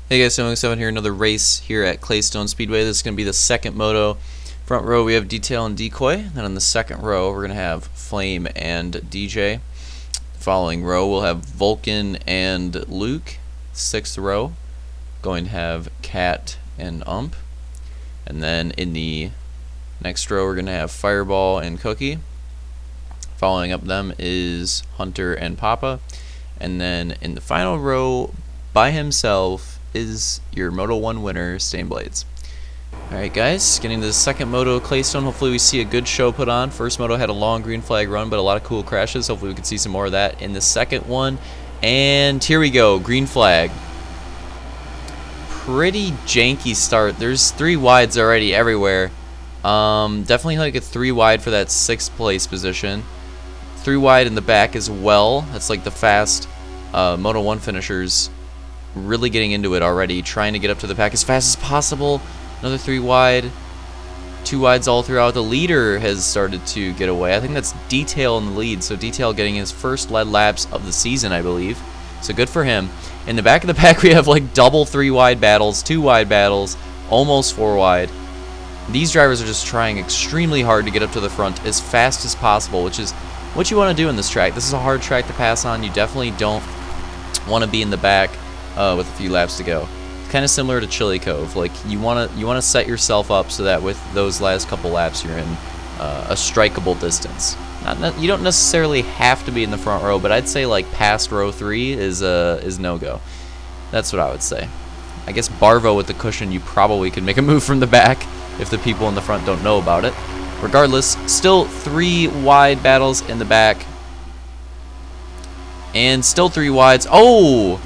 Hey guys, 7 here, another race here at Claystone Speedway. This is going to be the second moto. Front row we have Detail and Decoy. Then on the second row we're going to have Flame and DJ. Following row we'll have Vulcan and Luke. Sixth row going to have Cat and Ump. And then in the next row we're going to have Fireball and Cookie. Following up them is Hunter and Papa. And then in the final row by himself is your Moto 1 winner, Stainblades. Alright guys, getting to the second moto, Claystone. Hopefully we see a good show put on. First moto had a long green flag run, but a lot of cool crashes. Hopefully we can see some more of that in the second one. And here we go, green flag. Pretty janky start. There's 3 wides already everywhere. Definitely like a 3 wide for that 6th place position. 3 wide in the back as well. That's like the fast Moto 1 finishers really getting into it already, trying to get up to the pack as fast as possible. Another 3 wide, 2 wides all throughout. The leader has started to get away. I think that's Detail in the lead, so Detail getting his first lead laps of the season, I believe. So good for him. In the back of the pack we have like double 3 wide battles, 2 wide battles, almost 4 wide. These drivers are just trying extremely hard to get up to the front as fast as possible, which is what you want to do in this track. This is a hard track to pass on. You definitely don't want to be in the back with a few laps to go. Kind of similar to Chili Cove. Like you want to set yourself up so that with those last couple laps you're in a strikeable distance. You don't necessarily have to be in the front row, but I'd say like past row 3 is no go. That's what I would say. I guess Barvo with the cushion, you probably could make a move from the back if the people in the front don't know about it. Regardless, still 3 wide battles in the back, and still 3 wides. Oh!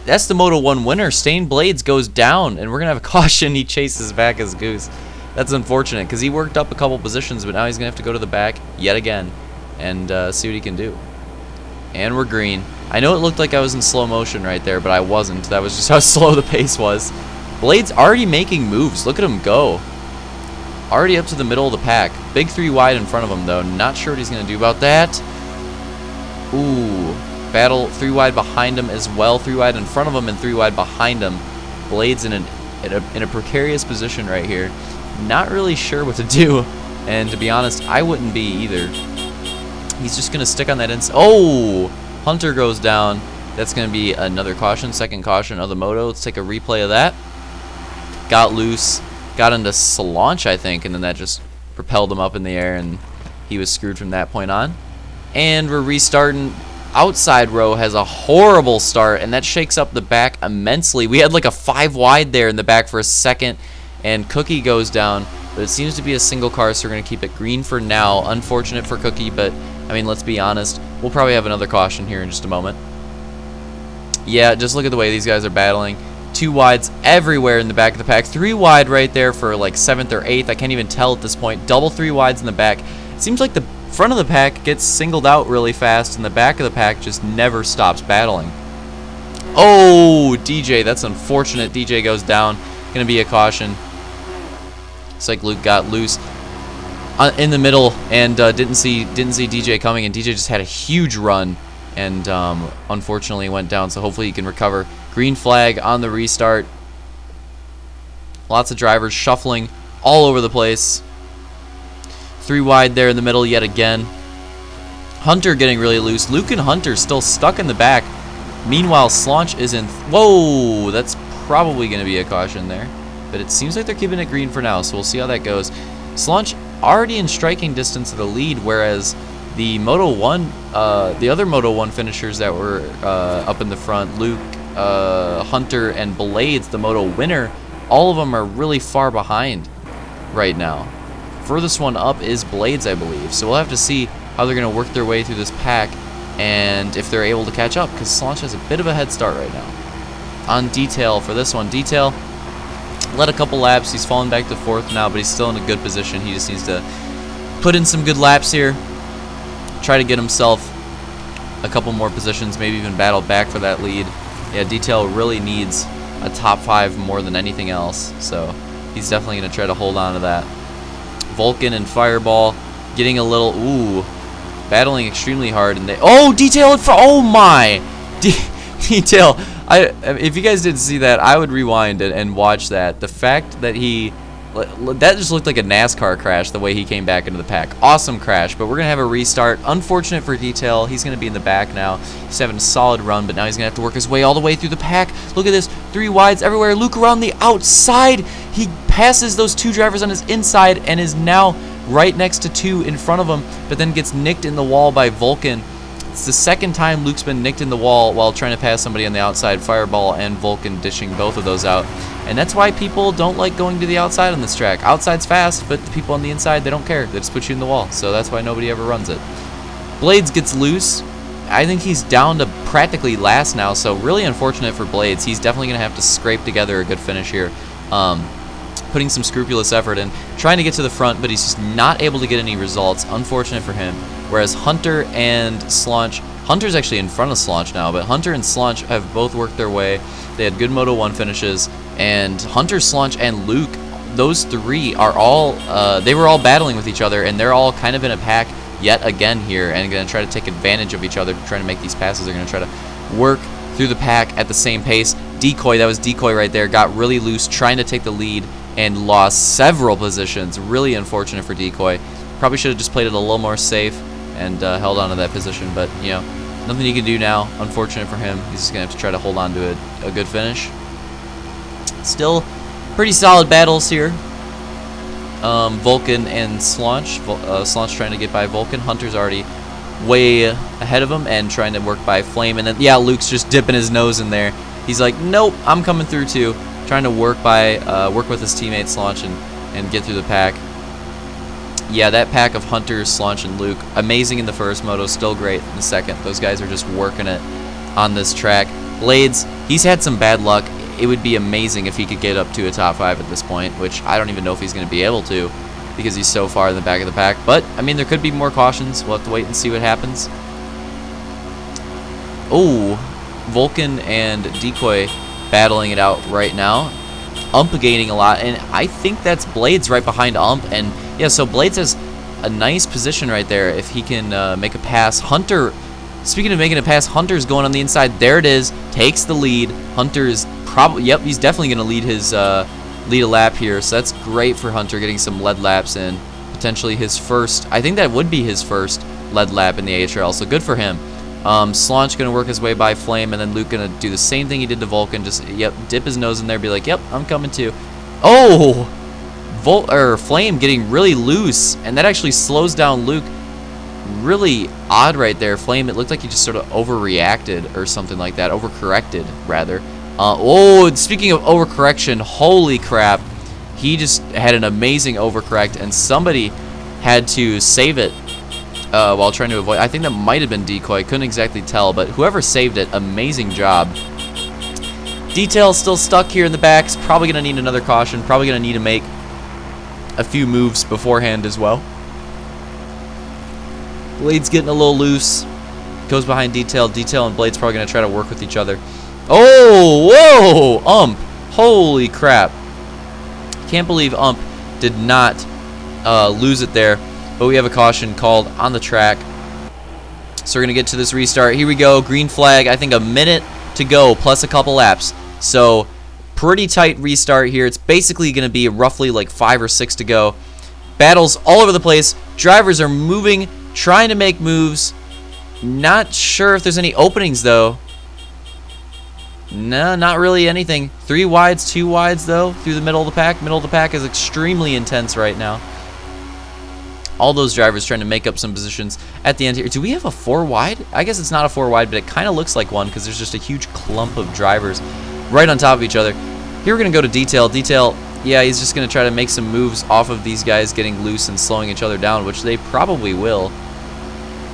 That's the Moto 1 winner. Stainblades goes down, and we're going to have a caution. He chases back as Goose. That's unfortunate, because he worked up a couple positions, but now he's going to have to go to the back yet again and see what he can do. And we're green. I know it looked like I was in slow motion right there, but I wasn't. That was just how slow the pace was. Blades already making moves. Look at him go. Already up to the middle of the pack. Big 3 wide in front of him, though. Not sure what he's going to do about that. Ooh. Battle 3 wide behind him as well. 3 wide in front of him and 3 wide behind him. Blades in a precarious position right here. Not really sure what to do. And to be honest, I wouldn't be either. He's just going to stick on that inside. Oh! Hunter goes down. That's going to be another caution. Second caution of the moto. Let's take a replay of that. Got loose. Got into Slaunch, I think. And then that just propelled him up in the air. And he was screwed from that point on. And we're restarting. Outside row has a horrible start, and that shakes up the back immensely. We had like a 5 wide there in the back for a second, and Cookie goes down, but it seems to be a single car, so we're going to keep it green for now. Unfortunate for Cookie, but I mean, let's be honest, we'll probably have another caution here in just a moment. Yeah, just look at the way these guys are battling. 2 wides everywhere in the back of the pack. 3 wide right there for like 7th or 8th. I can't even tell at this point. Double 3 wides in the back. It seems like the front of the pack gets singled out really fast, and the back of the pack just never stops battling. Oh, DJ, that's unfortunate. DJ goes down. Gonna be a caution. It's like Luke got loose in the middle and didn't see DJ coming, and DJ just had a huge run and unfortunately went down. So hopefully he can recover. Green flag on the restart. Lots of drivers shuffling all over the place. 3 wide there in the middle yet again. Hunter getting really loose. Luke and Hunter still stuck in the back. Meanwhile, Slaunch is in. Whoa, that's probably going to be a caution there. But it seems like they're keeping it green for now, so we'll see how that goes. Slaunch already in striking distance of the lead, whereas the Moto 1, the other Moto 1 finishers that were up in the front, Luke, Hunter, and Blades, the Moto winner, all of them are really far behind right now. Furthest one up is Blades, I believe. So we'll have to see how they're going to work their way through this pack and if they're able to catch up, because Slaunch has a bit of a head start right now. On Detail for this one. Detail led a couple laps. He's fallen back to 4th now, but he's still in a good position. He just needs to put in some good laps here. Try to get himself a couple more positions, maybe even battle back for that lead. Yeah, Detail really needs a top 5 more than anything else, so he's definitely going to try to hold on to that. Vulcan and Fireball getting a little, battling extremely hard, and they, oh, Detail in front, oh my, Detail, If you guys didn't see that, I would rewind and watch that. The fact that that just looked like a NASCAR crash, the way he came back into the pack. Awesome crash, but we're going to have a restart. Unfortunate for Detail. He's going to be in the back now. He's having a solid run, but now he's going to have to work his way all the way through the pack. Look at this. 3 wides everywhere. Luke around the outside. He passes those 2 drivers on his inside and is now right next to 2 in front of him, but then gets nicked in the wall by Vulcan. It's the second time Luke's been nicked in the wall while trying to pass somebody on the outside. Fireball and Vulcan dishing both of those out. And that's why people don't like going to the outside on this track. Outside's fast, but the people on the inside, they don't care. They just put you in the wall. So that's why nobody ever runs it. Blades gets loose. I think he's down to practically last now, so really unfortunate for Blades. He's definitely going to have to scrape together a good finish here. Putting some scrupulous effort in, trying to get to the front, but he's just not able to get any results. Unfortunate for him. Whereas Hunter and Slaunch, Hunter's actually in front of Slaunch now, but Hunter and Slaunch have both worked their way. They had good Moto 1 finishes, and Hunter, Slaunch, and Luke, those 3 are all, they were all battling with each other, and they're all kind of in a pack yet again here, and going to try to take advantage of each other, trying to make these passes. They're going to try to work through the pack at the same pace. Decoy, that was Decoy right there, got really loose, trying to take the lead, and lost several positions. Really unfortunate for Decoy. Probably should have just played it a little more safe and held on to that position, but you know, nothing you can do now. Unfortunate for him. He's just gonna have to try to hold on to a good finish. Still pretty solid battles here. Vulcan and Slaunch. Slaunch trying to get by Vulcan. Hunter's already way ahead of him and trying to work by Flame, and then yeah, Luke's just dipping his nose in there. He's like, nope, I'm coming through too. Trying to work with his teammate Slaunch and get through the pack. Yeah, that pack of Hunter, Slaunch, and Luke, amazing in the first moto, still great in the second. Those guys are just working it on this track. Blades, he's had some bad luck. It would be amazing if he could get up to a top 5 at this point, which I don't even know if he's going to be able to because he's so far in the back of the pack. But, I mean, there could be more cautions. We'll have to wait and see what happens. Oh, Vulcan and Decoy battling it out right now. Ump gaining a lot, and I think that's Blades right behind Ump, and yeah, so Blades has a nice position right there if he can make a pass. Hunter, speaking of making a pass, Hunter's going on the inside. There it is, takes the lead. Hunter is probably, yep, he's definitely going to lead his lead a lap here, so that's great for Hunter, getting some lead laps in. Potentially his first, I think that would be his first lead lap in the HRL, so good for him. Slaunch going to work his way by Flame, and then Luke going to do the same thing he did to Vulcan. Just, yep, dip his nose in there, be like, yep, I'm coming too. Oh! Flame getting really loose, and that actually slows down Luke. Really odd right there. Flame, it looked like he just sort of overreacted or something like that. Overcorrected, rather. Oh, speaking of overcorrection, holy crap. He just had an amazing overcorrect, and somebody had to save it. While trying to avoid, I think that might have been Decoy, couldn't exactly tell, but whoever saved it, amazing job. Detail still stuck here in the back, is probably going to need another caution, probably going to need to make a few moves beforehand as well. Blade's getting a little loose, goes behind Detail. Detail and Blade's probably going to try to work with each other. Oh, whoa, Ump, holy crap. Can't believe Ump did not lose it there. But we have a caution called on the track. So we're going to get to this restart. Here we go. Green flag. I think a minute to go plus a couple laps. So pretty tight restart here. It's basically going to be roughly like 5 or 6 to go. Battles all over the place. Drivers are moving, trying to make moves. Not sure if there's any openings though. No, not really anything. 3 wides, 2 wides though through the middle of the pack. Middle of the pack is extremely intense right now. All those drivers trying to make up some positions at the end here. Do we have a 4 wide? I guess it's not a 4 wide, but it kind of looks like one because there's just a huge clump of drivers right on top of each other. Here we're going to go to Detail. Detail, yeah, he's just going to try to make some moves off of these guys getting loose and slowing each other down, which they probably will.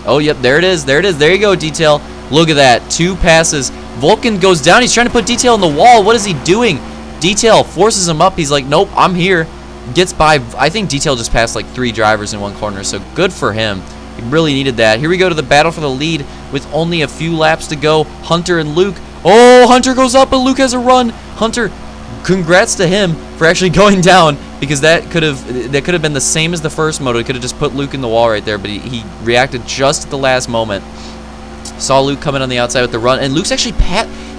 Oh, yep, there it is. There it is. There you go, Detail. Look at that. 2 passes. Vulcan goes down. He's trying to put Detail in the wall. What is he doing? Detail forces him up. He's like, nope, I'm here. Gets by, I think Detail just passed like 3 drivers in one corner, so good for him. He really needed that. Here we go to the battle for the lead with only a few laps to go. Hunter and Luke. Oh, Hunter goes up, but Luke has a run. Hunter, congrats to him for actually going down, because that could have been the same as the first moto. He could have just put Luke in the wall right there, but he reacted just at the last moment. Saw Luke coming on the outside with the run, and Luke's actually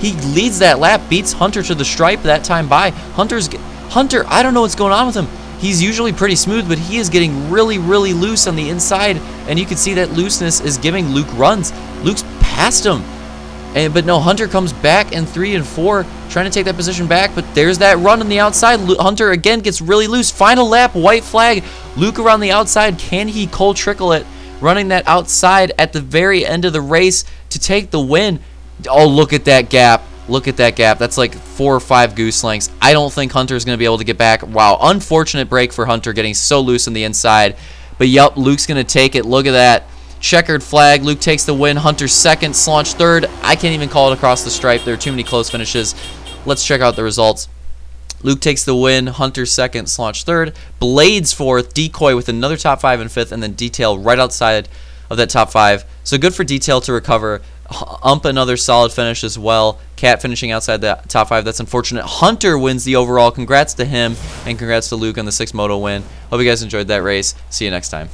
He leads that lap, beats Hunter to the stripe that time by. Hunter, I don't know what's going on with him. He's usually pretty smooth, but he is getting really, really loose on the inside, and you can see that looseness is giving Luke runs. Luke's past him. But no, Hunter comes back in 3 and 4, trying to take that position back, but there's that run on the outside. Hunter again gets really loose. Final lap, white flag. Luke around the outside. Can he Cole Trickle it? Running that outside at the very end of the race to take the win. Oh, look at that gap. Look at that gap. That's like 4 or 5 goose lengths. I don't think Hunter's going to be able to get back. Wow, unfortunate break for Hunter, getting so loose on the inside. But yup, Luke's going to take it. Look at that. Checkered flag. Luke takes the win. Hunter second. Slaunch third. I can't even call it across the stripe. There are too many close finishes. Let's check out the results. Luke takes the win. Hunter second. Slaunch third. Blades fourth. Decoy with another top 5 and 5th. And then Detail right outside of that top 5. So good for Detail to recover. Ump another solid finish as well. Cat finishing outside the top 5. That's unfortunate. Hunter wins the overall. Congrats to him. And congrats to Luke on the 6th Moto win. Hope you guys enjoyed that race. See you next time.